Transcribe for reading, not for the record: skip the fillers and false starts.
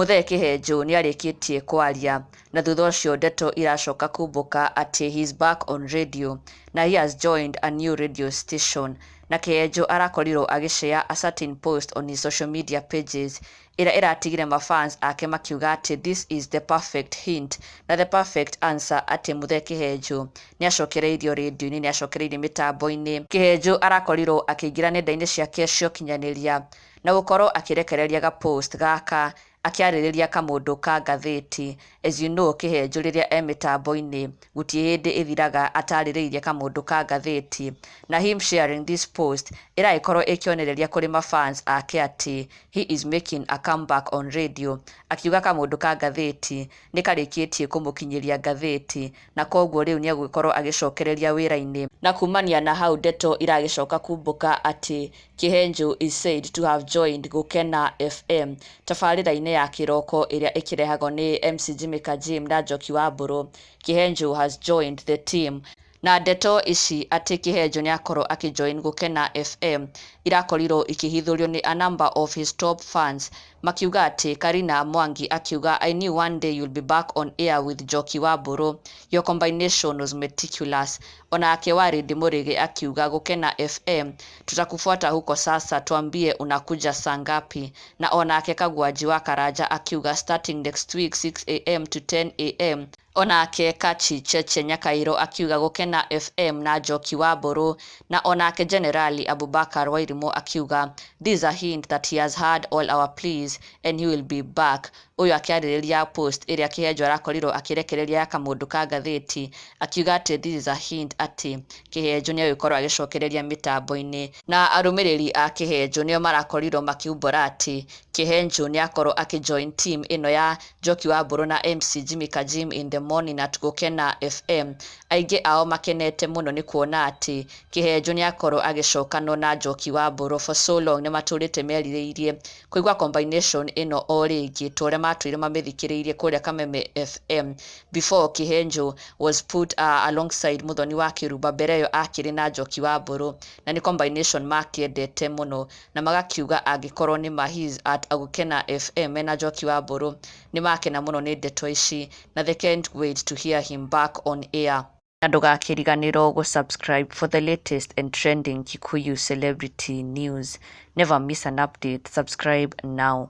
Muthee Kihenjo ni arikitie kwaria na thutha ucio Ndeto iracoka kumbuka ati he's back on radio na he has joined a new radio station na Kihenjo arakorirwo agishare a certain post on his social media pages ira iratigire mafans ake makiuga ati this is the perfect hint na the perfect answer ati Muthee Kihenjo ni acokereirio radio-ini ni acokereirio mitambo-ini. Kihenjo arakorirwo akiingira nenda-ini ciake cia ukinyaniria na gukorwo akirekereria ga post gaka akiaririria kamundu ka ngatheti. As you know, Kihenjo riria mitambo-ini gutie hindi ithiraga ataririirie kamundu ka ngatheti, na him sharing this post iraikorwo ikionereria kuri mafans ake ati he is making a comeback on radio, akiuga kamundu ka ngatheti ni karikitie kumukinyiria ngatheti na koguo riu ni agukorwo agicokereria wira-ini. Na kumania na hau Ndeto iragicoka kumbuka ati Kihenjo is said to have joined Gukena FM tabarira-ini ya kiroko iria ikirehagwo ni MC Jimmy Kajim na Njoki wa Mburu. Kihenjo has joined the team na ndeto ici ati Kihenjo ni akorwo akijoin Gukena FM irakorirwo ikihithurio ni a number of his top fans makiuga ati Karina Mwangi akiuga I knew one day you'll be back on air with Njoki wa Mburu, your combination was meticulous. Ona ake Waridi Murigi akiuga Gukena FM tutakufuata huko sasa, tuambie unakuja saa ngapi. Na ona ake Kagwaji wa Karaja akiuga starting next week 6 am to 10 am. Ona ake Kachi Cheche Nyakairo akiuga Gukena FM na Njoki wa Mburu. Na ona ake Generali Abubakar Wairimo akiuga this is a hint that he has heard all our pleas and he will be back. Uyu akiaririria post iria Kihenjo arakorirwo akirekereria kamundu ka ngatheti akiuga ati this is a hint ati Kihenjo ni agikorwo agicokereria mitambo-ini. Na arumiriri a Kihenjo nio marakorirwo makiumbura ati Kihenjo ni akorwo akijoin team ino ya Njoki wa Mburu na MC Jimmy Kajim in the morning at Gukena FM. Aingi ao makenete muno ni kuona ati Kihenjo ni akorwo agicokano na Njoki wa Mburu for so long ni maturite meririirie kuigwa combination ino o ringi tore matwire mamithikiriirie kuria Kameme FM before Kihenjo was put alongside Muthoni wa Kiruba mbere yo akiri na Njoki wa Mburu, na ni combination makiendete muno na magakiuga angikorwo ni mahis at Gukena FM na Njoki wa Mburu ni makena muno ni ndeto ici na they can't wait to hear him back on air. Na ndugakiriganirwo subscribe for the latest and trending Kikuyu celebrity news. Never miss an update. Subscribe now.